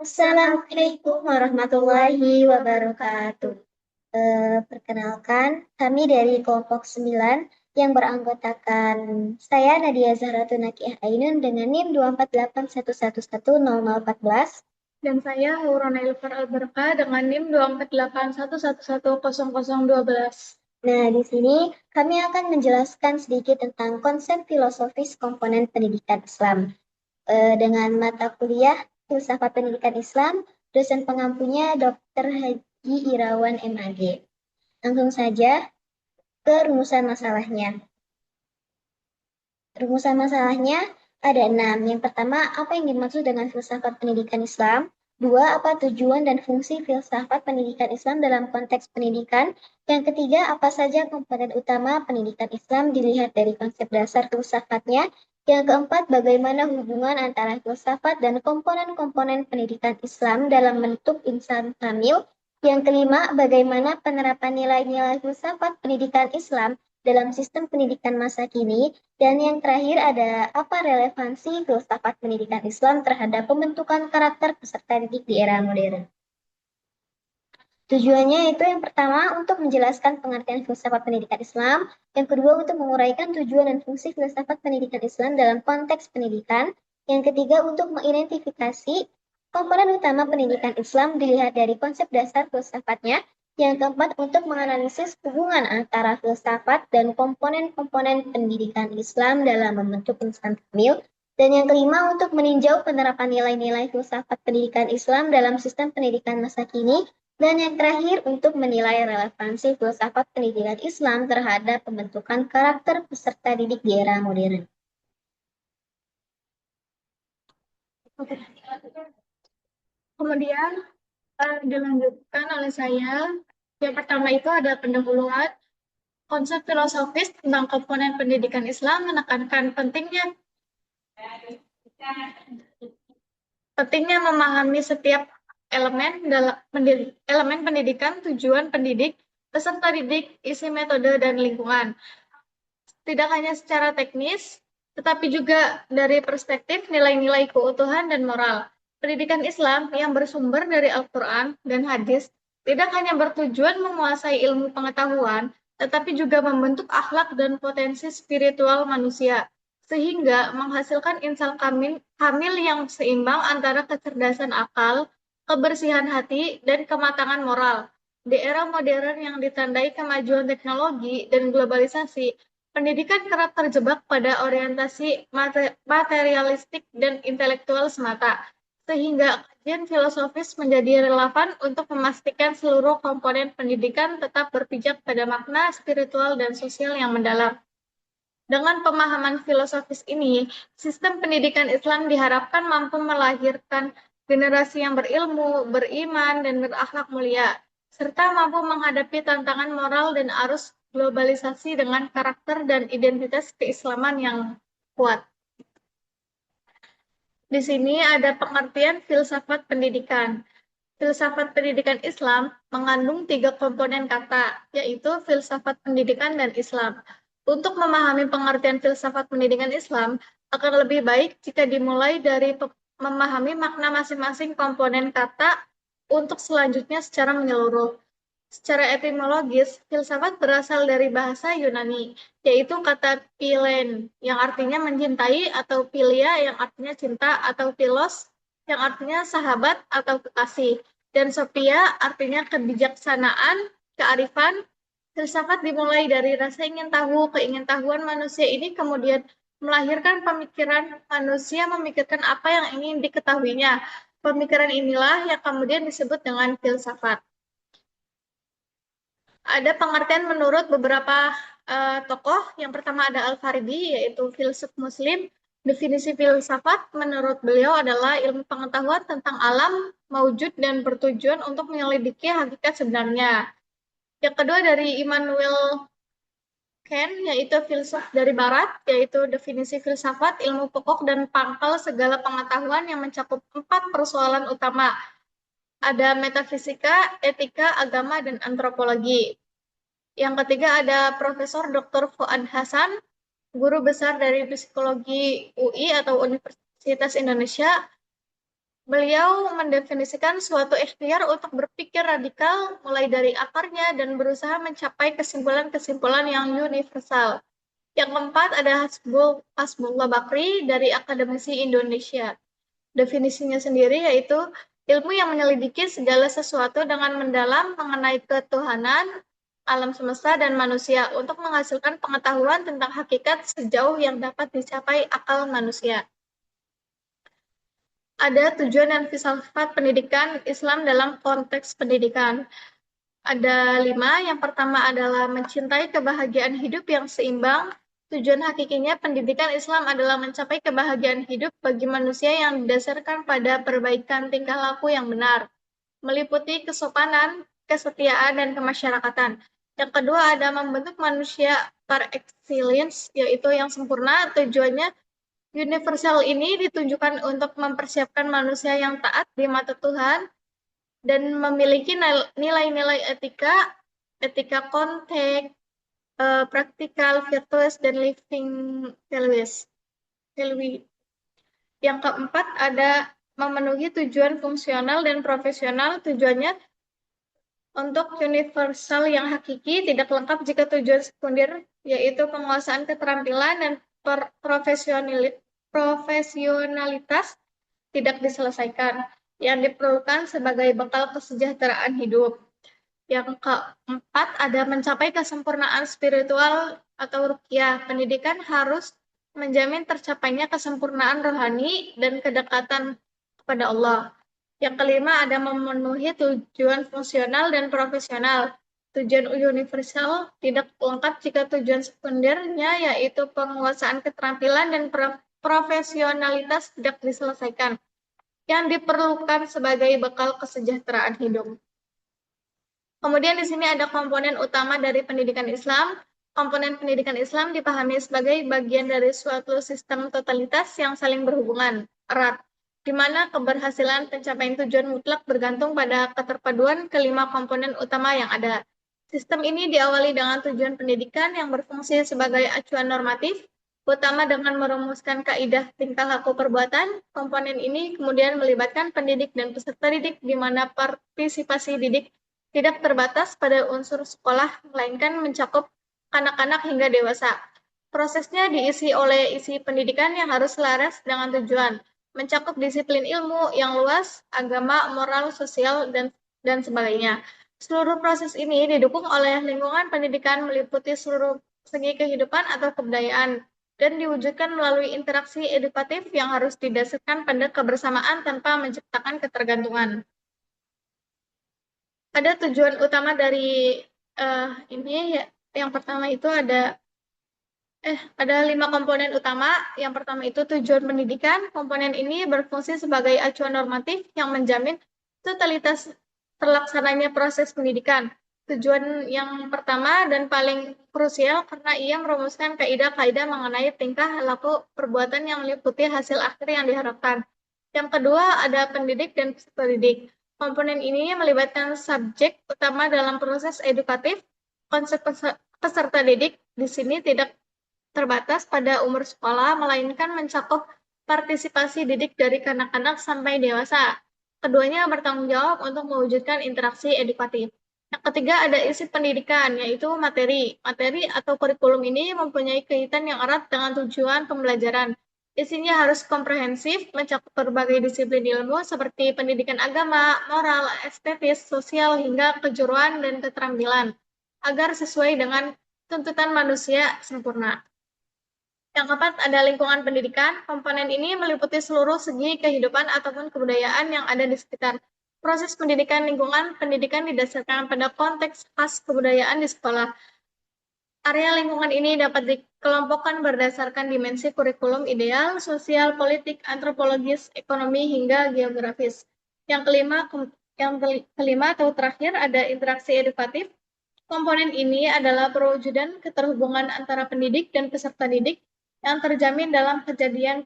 Assalamualaikum warahmatullahi wabarakatuh. Perkenalkan, kami dari kelompok 9 yang beranggotakan saya Nadia Zahratun Nakiah Ainun dengan NIM 24811110014 Dan saya Haurona Ilfar Alberka dengan NIM 24811110012. Nah, di sini kami akan menjelaskan sedikit tentang konsep filosofis komponen pendidikan Islam. Dengan mata kuliah Filsafat Pendidikan Islam, dosen pengampunya Dr. Haji Irawan MAG. Langsung saja ke rumusan masalahnya. Rumusan masalahnya ada 6. Yang pertama, apa yang dimaksud dengan filsafat pendidikan Islam? Dua, apa tujuan dan fungsi filsafat pendidikan Islam dalam konteks pendidikan? Yang ketiga, apa saja komponen utama pendidikan Islam dilihat dari konsep dasar filsafatnya? Yang keempat, bagaimana hubungan antara filsafat dan komponen-komponen pendidikan Islam dalam bentuk insan kamil? Yang kelima, bagaimana penerapan nilai-nilai filsafat pendidikan Islam dalam sistem pendidikan masa kini? Dan yang terakhir ada apa relevansi filsafat pendidikan Islam terhadap pembentukan karakter peserta didik di era modern? Tujuannya itu yang pertama untuk menjelaskan pengertian filsafat pendidikan Islam, yang kedua untuk menguraikan tujuan dan fungsi filsafat pendidikan Islam dalam konteks pendidikan, yang ketiga untuk mengidentifikasi komponen utama pendidikan Islam dilihat dari konsep dasar filsafatnya, yang keempat untuk menganalisis hubungan antara filsafat dan komponen-komponen pendidikan Islam dalam membentuk insan kamil, dan yang kelima untuk meninjau penerapan nilai-nilai filsafat pendidikan Islam dalam sistem pendidikan masa kini, dan yang terakhir untuk menilai relevansi filsafat pendidikan Islam terhadap pembentukan karakter peserta didik di era modern. Kemudian dilanjutkan oleh saya. Yang pertama itu ada pendahuluan. Konsep filosofis tentang komponen pendidikan Islam menekankan pentingnya memahami setiap elemen pendidikan, tujuan pendidik, peserta didik, isi metode, dan lingkungan. Tidak hanya secara teknis, tetapi juga dari perspektif nilai-nilai keutuhan dan moral. Pendidikan Islam yang bersumber dari Al-Quran dan hadis tidak hanya bertujuan menguasai ilmu pengetahuan, tetapi juga membentuk akhlak dan potensi spiritual manusia, sehingga menghasilkan insan kamil yang seimbang antara kecerdasan akal, kebersihan hati, dan kematangan moral. Di era modern yang ditandai kemajuan teknologi dan globalisasi, pendidikan kerap terjebak pada orientasi materialistik dan intelektual semata, sehingga kajian filosofis menjadi relevan untuk memastikan seluruh komponen pendidikan tetap berpijak pada makna spiritual dan sosial yang mendalam. Dengan pemahaman filosofis ini, sistem pendidikan Islam diharapkan mampu melahirkan generasi yang berilmu, beriman, dan berakhlak mulia, serta mampu menghadapi tantangan moral dan arus globalisasi dengan karakter dan identitas keislaman yang kuat. Di sini ada pengertian filsafat pendidikan. Filsafat pendidikan Islam mengandung 3 komponen kata, yaitu filsafat pendidikan dan Islam. Untuk memahami pengertian filsafat pendidikan Islam, akan lebih baik jika dimulai dari memahami makna masing-masing komponen kata untuk selanjutnya secara menyeluruh. Secara etimologis, filsafat berasal dari bahasa Yunani, yaitu kata philein, yang artinya mencintai, atau philia, yang artinya cinta, atau philos, yang artinya sahabat atau kekasih, dan sophia, artinya kebijaksanaan, kearifan. Filsafat dimulai dari rasa ingin tahu, keingintahuan manusia ini kemudian melahirkan pemikiran manusia memikirkan apa yang ingin diketahuinya. Pemikiran inilah yang kemudian disebut dengan filsafat. Ada pengertian menurut beberapa tokoh. Yang pertama ada Al-Farabi, yaitu filsuf Muslim. Definisi filsafat menurut beliau adalah ilmu pengetahuan tentang alam, maujud, dan bertujuan untuk menyelidiki hakikat sebenarnya. Yang kedua dari Immanuel Kant, yaitu filsuf dari Barat, yaitu definisi filsafat, ilmu pokok dan pangkal segala pengetahuan yang mencakup 4 persoalan utama. Ada metafisika, etika, agama, dan antropologi. Yang ketiga ada Profesor Dr. Fuad Hasan, guru besar dari psikologi UI atau Universitas Indonesia. Beliau mendefinisikan suatu ikhtiar untuk berpikir radikal mulai dari akarnya dan berusaha mencapai kesimpulan-kesimpulan yang universal. Yang keempat ada Hasbullah Bakri dari Akademisi Indonesia. Definisinya sendiri yaitu ilmu yang menyelidiki segala sesuatu dengan mendalam mengenai ketuhanan, alam semesta, dan manusia untuk menghasilkan pengetahuan tentang hakikat sejauh yang dapat dicapai akal manusia. Ada tujuan dan filsafat pendidikan Islam dalam konteks pendidikan. Ada 5. Yang pertama adalah mencintai kebahagiaan hidup yang seimbang. Tujuan hakikinya pendidikan Islam adalah mencapai kebahagiaan hidup bagi manusia yang didasarkan pada perbaikan tingkah laku yang benar, meliputi kesopanan, kesetiaan, dan kemasyarakatan. Yang kedua ada membentuk manusia par excellence, yaitu yang sempurna. Tujuannya universal ini ditunjukkan untuk mempersiapkan manusia yang taat di mata Tuhan dan memiliki nilai-nilai etika konteks, praktikal, virtuous, dan living values. Yang keempat ada memenuhi tujuan fungsional dan profesional. Tujuannya untuk universal yang hakiki tidak lengkap jika tujuan sekunder yaitu penguasaan keterampilan dan profesionalitas tidak diselesaikan yang diperlukan sebagai bekal kesejahteraan hidup. Yang keempat ada mencapai kesempurnaan spiritual atau ruqyah. Pendidikan harus menjamin tercapainya kesempurnaan rohani dan kedekatan kepada Allah. Yang kelima ada memenuhi tujuan fungsional dan profesional. Tujuan universal tidak lengkap jika tujuan sekundernya yaitu penguasaan keterampilan dan profesionalitas tidak diselesaikan yang diperlukan sebagai bekal kesejahteraan hidup. Kemudian di sini ada komponen utama dari pendidikan Islam. Komponen pendidikan Islam dipahami sebagai bagian dari suatu sistem totalitas yang saling berhubungan erat, di mana keberhasilan pencapaian tujuan mutlak bergantung pada keterpaduan kelima komponen utama yang ada. Sistem ini diawali dengan tujuan pendidikan yang berfungsi sebagai acuan normatif, utama dengan merumuskan kaidah tingkah laku perbuatan. Komponen ini kemudian melibatkan pendidik dan peserta didik, di mana partisipasi didik tidak terbatas pada unsur sekolah, melainkan mencakup anak-anak hingga dewasa. Prosesnya diisi oleh isi pendidikan yang harus selaras dengan tujuan, mencakup disiplin ilmu yang luas, agama, moral, sosial, dan sebagainya. Seluruh proses ini didukung oleh lingkungan pendidikan meliputi seluruh segi kehidupan atau kebudayaan, dan diwujudkan melalui interaksi edukatif yang harus didasarkan pada kebersamaan tanpa menciptakan ketergantungan. Ada tujuan utama dari ini ya, yang pertama itu ada 5 komponen utama. Yang pertama itu tujuan pendidikan. Komponen ini berfungsi sebagai acuan normatif yang menjamin totalitas terlaksananya proses pendidikan. Tujuan yang pertama dan paling krusial karena ia merumuskan kaidah-kaidah mengenai tingkah laku perbuatan yang meliputi hasil akhir yang diharapkan. Yang kedua ada pendidik dan peserta didik. Komponen ini melibatkan subjek utama dalam proses edukatif. Konsep peserta didik di sini tidak terbatas pada umur sekolah, melainkan mencakup partisipasi didik dari kanak-kanak sampai dewasa. Keduanya bertanggung jawab untuk mewujudkan interaksi edukatif. Yang ketiga ada isi pendidikan, yaitu materi. Materi atau kurikulum ini mempunyai kaitan yang erat dengan tujuan pembelajaran. Isinya harus komprehensif, mencakup berbagai disiplin ilmu seperti pendidikan agama, moral, estetis, sosial, hingga kejuruan dan keterampilan, agar sesuai dengan tuntutan manusia sempurna. Yang keempat ada lingkungan pendidikan. Komponen ini meliputi seluruh segi kehidupan ataupun kebudayaan yang ada di sekitar. Proses pendidikan lingkungan pendidikan didasarkan pada konteks khas kebudayaan di sekolah. Area lingkungan ini dapat dikelompokkan berdasarkan dimensi kurikulum ideal, sosial, politik, antropologis, ekonomi, hingga geografis. Yang kelima atau terakhir ada interaksi edukatif. Komponen ini adalah perwujudan keterhubungan antara pendidik dan peserta didik yang terjamin dalam kejadian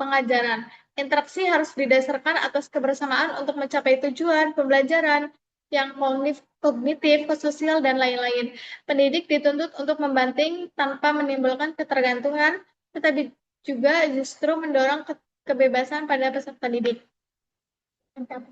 pengajaran. Interaksi harus didasarkan atas kebersamaan untuk mencapai tujuan pembelajaran yang kognitif, sosial, dan lain-lain. Pendidik dituntut untuk membanting tanpa menimbulkan ketergantungan, tetapi juga justru mendorong kebebasan pada peserta didik. Mantap.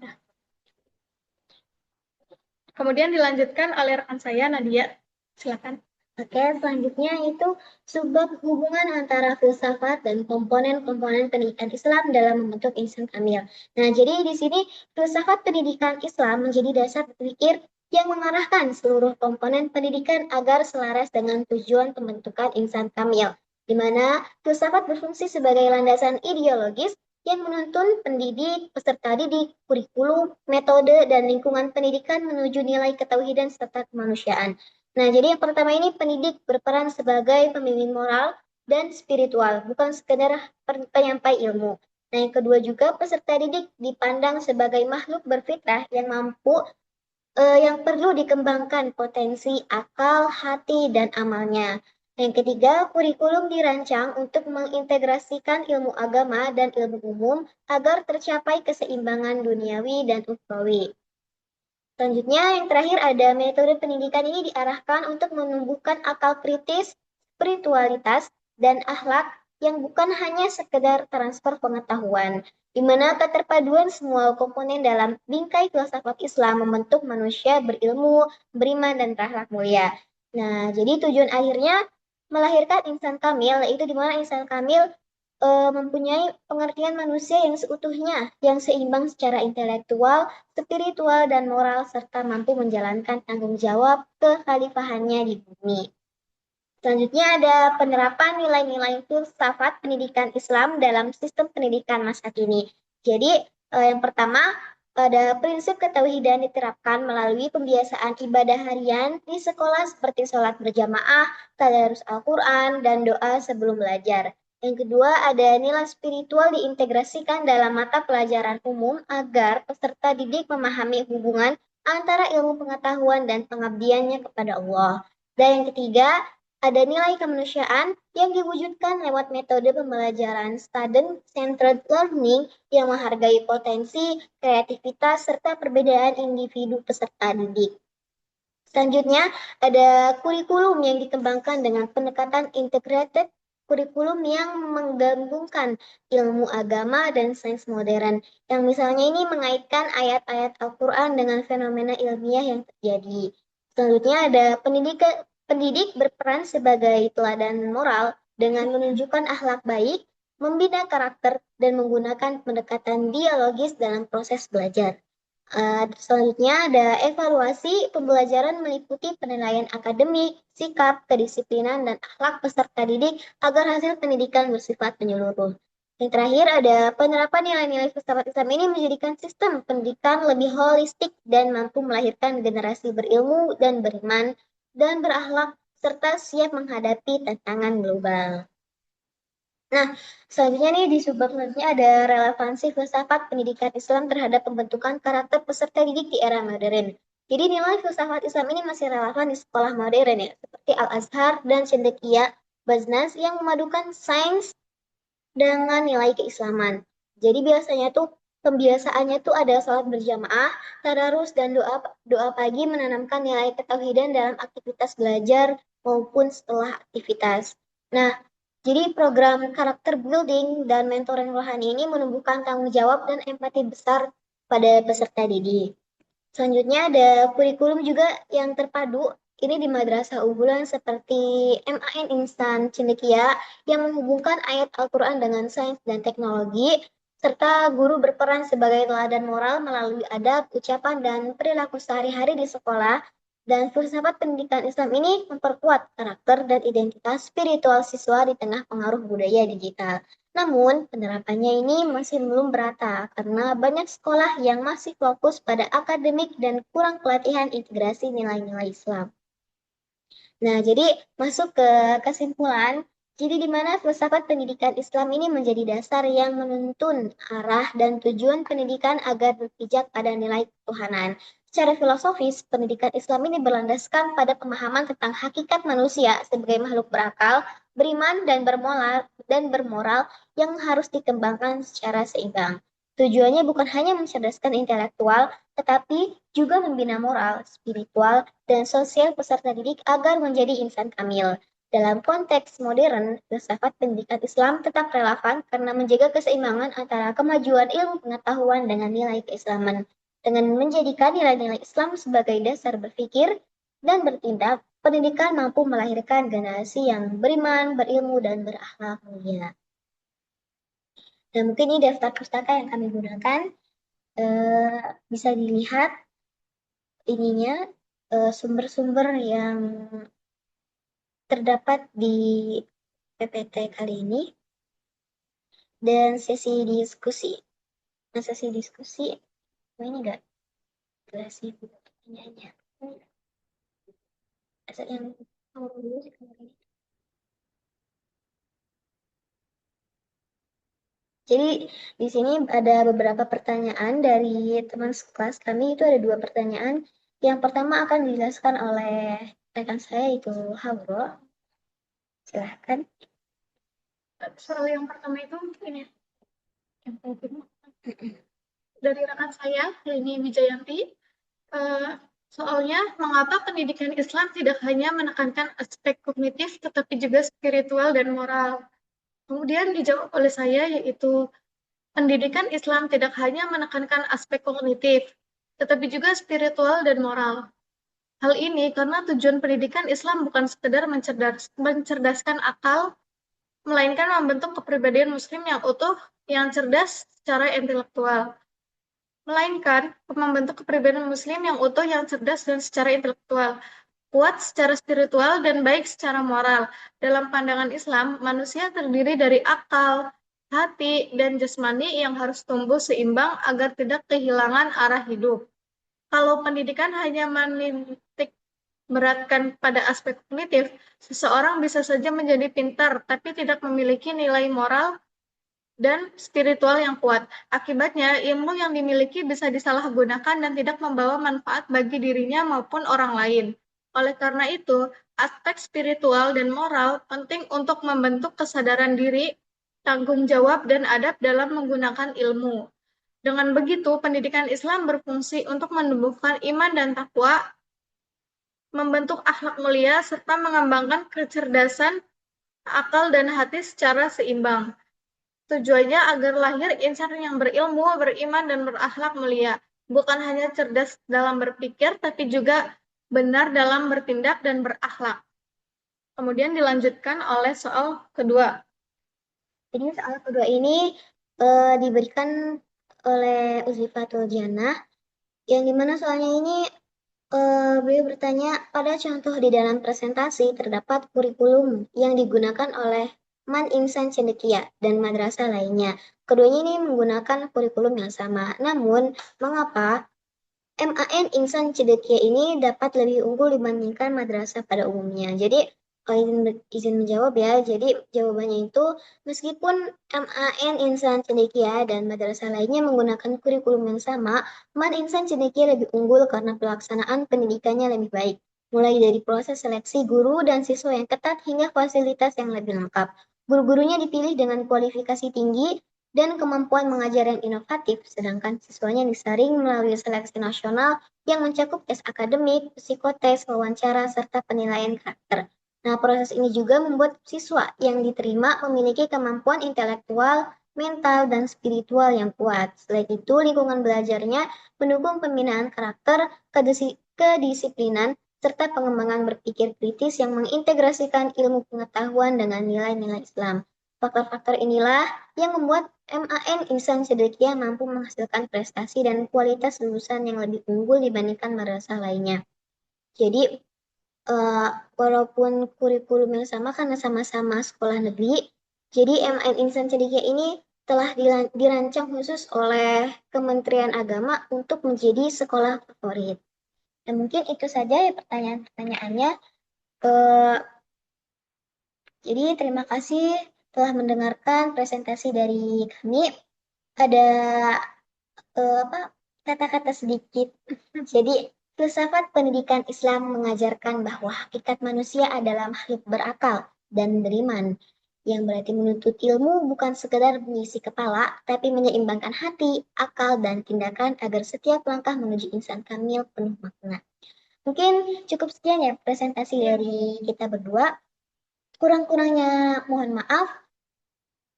Kemudian dilanjutkan oleh rekan saya, Nadia. Silakan. Oke, selanjutnya itu subbab hubungan antara filsafat dan komponen-komponen pendidikan Islam dalam membentuk insan kamil. Nah, jadi di sini filsafat pendidikan Islam menjadi dasar berpikir yang mengarahkan seluruh komponen pendidikan agar selaras dengan tujuan pembentukan insan kamil, di mana filsafat berfungsi sebagai landasan ideologis yang menuntun pendidik, peserta didik, kurikulum, metode, dan lingkungan pendidikan menuju nilai ketauhidan serta kemanusiaan. Nah, jadi yang pertama ini pendidik berperan sebagai pembimbing moral dan spiritual, bukan sekedar penyampai ilmu. Nah, yang kedua juga peserta didik dipandang sebagai makhluk berfitrah yang mampu yang perlu dikembangkan potensi akal, hati, dan amalnya. Yang ketiga, kurikulum dirancang untuk mengintegrasikan ilmu agama dan ilmu umum agar tercapai keseimbangan duniawi dan ukhrawi. Selanjutnya, yang terakhir ada metode pendidikan ini diarahkan untuk menumbuhkan akal kritis, spiritualitas, dan akhlak yang bukan hanya sekedar transfer pengetahuan, di mana keterpaduan semua komponen dalam bingkai filsafat Islam membentuk manusia berilmu, beriman, dan berakhlak mulia. Nah, jadi tujuan akhirnya melahirkan insan kamil, yaitu di mana insan kamil mempunyai pengertian manusia yang seutuhnya, yang seimbang secara intelektual, spiritual, dan moral, serta mampu menjalankan tanggung jawab kekhalifahannya di bumi. Selanjutnya ada penerapan nilai-nilai filsafat pendidikan Islam dalam sistem pendidikan masa kini. Jadi, yang pertama, ada prinsip ketauhidan diterapkan melalui pembiasaan ibadah harian di sekolah seperti sholat berjamaah, tadarus Al-Quran, dan doa sebelum belajar. Yang kedua, ada nilai spiritual diintegrasikan dalam mata pelajaran umum agar peserta didik memahami hubungan antara ilmu pengetahuan dan pengabdiannya kepada Allah. Dan yang ketiga, ada nilai kemanusiaan yang diwujudkan lewat metode pembelajaran student-centered learning yang menghargai potensi, kreativitas, serta perbedaan individu peserta didik. Selanjutnya, ada kurikulum yang dikembangkan dengan pendekatan integrated kurikulum yang menggabungkan ilmu agama dan sains modern, yang misalnya ini mengaitkan ayat-ayat Al-Quran dengan fenomena ilmiah yang terjadi. Selanjutnya ada pendidik berperan sebagai teladan moral dengan menunjukkan akhlak baik, membina karakter, dan menggunakan pendekatan dialogis dalam proses belajar. Selanjutnya ada evaluasi pembelajaran meliputi penilaian akademik, sikap, kedisiplinan, dan akhlak peserta didik agar hasil pendidikan bersifat menyeluruh. Yang terakhir ada penerapan nilai-nilai filsafat Islam ini menjadikan sistem pendidikan lebih holistik dan mampu melahirkan generasi berilmu dan beriman dan berakhlak serta siap menghadapi tantangan global. Nah, selanjutnya nih di subbab selanjutnya ada relevansi filsafat pendidikan Islam terhadap pembentukan karakter peserta didik di era modern. Jadi nilai filsafat Islam ini masih relevan di sekolah modern ya, seperti Al-Azhar dan Cendekia Baznas yang memadukan sains dengan nilai keislaman. Jadi biasanya tuh pembiasaannya tuh ada sholat berjamaah, tadarus, dan doa doa pagi menanamkan nilai ketauhidan dalam aktivitas belajar maupun setelah aktivitas. Nah, jadi program karakter building dan mentoring rohani ini menumbuhkan tanggung jawab dan empati besar pada peserta didik. Selanjutnya ada kurikulum juga yang terpadu. Ini di madrasah unggulan seperti MAN Instan Cendekia yang menghubungkan ayat Al-Quran dengan sains dan teknologi, serta guru berperan sebagai teladan moral melalui adab, ucapan, dan perilaku sehari-hari di sekolah. Dan filsafat pendidikan Islam ini memperkuat karakter dan identitas spiritual siswa di tengah pengaruh budaya digital. Namun, penerapannya ini masih belum merata karena banyak sekolah yang masih fokus pada akademik dan kurang pelatihan integrasi nilai-nilai Islam. Nah, jadi masuk ke kesimpulan, jadi di mana filsafat pendidikan Islam ini menjadi dasar yang menuntun arah dan tujuan pendidikan agar berpijak pada nilai ketuhanan. Secara filosofis, pendidikan Islam ini berlandaskan pada pemahaman tentang hakikat manusia sebagai makhluk berakal, beriman, dan bermoral yang harus dikembangkan secara seimbang. Tujuannya bukan hanya mencerdaskan intelektual, tetapi juga membina moral, spiritual, dan sosial peserta didik agar menjadi insan kamil. Dalam konteks modern, filsafat pendidikan Islam tetap relevan karena menjaga keseimbangan antara kemajuan ilmu pengetahuan dengan nilai keislaman. Dengan menjadikan nilai-nilai Islam sebagai dasar berpikir dan bertindak, pendidikan mampu melahirkan generasi yang beriman, berilmu, dan berakhlak mulia. Nah, mungkin ini daftar pustaka yang kami gunakan. Bisa dilihat ininya sumber-sumber yang terdapat di PPT kali ini dan sesi diskusi. Nah, sesi diskusi ini enggak jelasin pertanyaannya. Asal yang mau dulu sih kemarin. Jadi di sini ada beberapa pertanyaan dari teman sekelas kami, itu ada 2 pertanyaan. Yang pertama akan dijelaskan oleh rekan saya, itu Habro. Silahkan. Soal yang pertama itu ini yang dari rekan saya, ini Wijayanti. Soalnya, mengapa pendidikan Islam tidak hanya menekankan aspek kognitif, tetapi juga spiritual dan moral? Kemudian dijawab oleh saya, yaitu pendidikan Islam tidak hanya menekankan aspek kognitif, tetapi juga spiritual dan moral. Hal ini karena tujuan pendidikan Islam bukan sekedar mencerdaskan akal, melainkan membentuk kepribadian Muslim yang utuh, yang cerdas secara intelektual. Melainkan membentuk kepribadian Muslim yang utuh, yang cerdas dan secara intelektual, kuat secara spiritual dan baik secara moral. Dalam pandangan Islam, manusia terdiri dari akal, hati, dan jasmani yang harus tumbuh seimbang agar tidak kehilangan arah hidup. Kalau pendidikan hanya menitik beratkan pada aspek kognitif, seseorang bisa saja menjadi pintar tapi tidak memiliki nilai moral dan spiritual yang kuat. Akibatnya, ilmu yang dimiliki bisa disalahgunakan dan tidak membawa manfaat bagi dirinya maupun orang lain. Oleh karena itu, aspek spiritual dan moral penting untuk membentuk kesadaran diri, tanggung jawab, dan adab dalam menggunakan ilmu. Dengan begitu, pendidikan Islam berfungsi untuk menumbuhkan iman dan takwa, membentuk akhlak mulia, serta mengembangkan kecerdasan, akal, dan hati secara seimbang. Tujuannya agar lahir insan yang berilmu, beriman, dan berakhlak mulia. Bukan hanya cerdas dalam berpikir, tapi juga benar dalam bertindak dan berakhlak. Kemudian dilanjutkan oleh soal kedua. Jadi soal kedua ini diberikan oleh Uzzifatul Jannah, yang dimana soalnya ini beliau bertanya, pada contoh di dalam presentasi terdapat kurikulum yang digunakan oleh Man Insan Cendekia dan madrasah lainnya. Keduanya ini menggunakan kurikulum yang sama. Namun, mengapa MAN Insan Cendekia ini dapat lebih unggul dibandingkan madrasah pada umumnya? Jadi, izin menjawab ya. Jadi, jawabannya itu, meskipun MAN Insan Cendekia dan madrasah lainnya menggunakan kurikulum yang sama, Man Insan Cendekia lebih unggul karena pelaksanaan pendidikannya lebih baik, mulai dari proses seleksi guru dan siswa yang ketat hingga fasilitas yang lebih lengkap. Guru-gurunya dipilih dengan kualifikasi tinggi dan kemampuan mengajar yang inovatif, sedangkan siswanya disaring melalui seleksi nasional yang mencakup tes akademik, psikotes, wawancara, serta penilaian karakter. Nah, proses ini juga membuat siswa yang diterima memiliki kemampuan intelektual, mental, dan spiritual yang kuat. Selain itu, lingkungan belajarnya mendukung pembinaan karakter, kedisiplinan, serta pengembangan berpikir kritis yang mengintegrasikan ilmu pengetahuan dengan nilai-nilai Islam. Faktor-faktor inilah yang membuat MAN Insan Cendekia mampu menghasilkan prestasi dan kualitas lulusan yang lebih unggul dibandingkan madrasah lainnya. Jadi, walaupun kurikulum yang sama karena sama-sama sekolah negeri, jadi MAN Insan Cendekia ini telah dirancang khusus oleh Kementerian Agama untuk menjadi sekolah favorit. Dan mungkin itu saja ya pertanyaan-pertanyaannya. Jadi terima kasih telah mendengarkan presentasi dari kami. Ada kata-kata sedikit. Jadi filsafat pendidikan Islam mengajarkan bahwa hakikat manusia adalah makhluk berakal dan beriman, yang berarti menuntut ilmu bukan sekedar mengisi kepala, tapi menyeimbangkan hati, akal, dan tindakan agar setiap langkah menuju insan kamil penuh makna. Mungkin cukup sekian ya presentasi dari kita berdua. Kurang-kurangnya mohon maaf.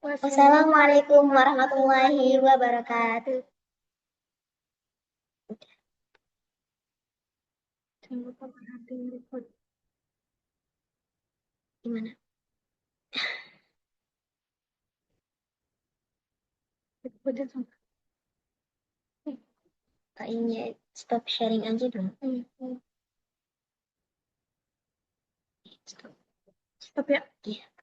Wassalamualaikum warahmatullahi wabarakatuh. Jangan lupa perhatiin record. Gimana? Recordnya sama. Kayaknya stop sharing aja dulu. Stop ya. Iya.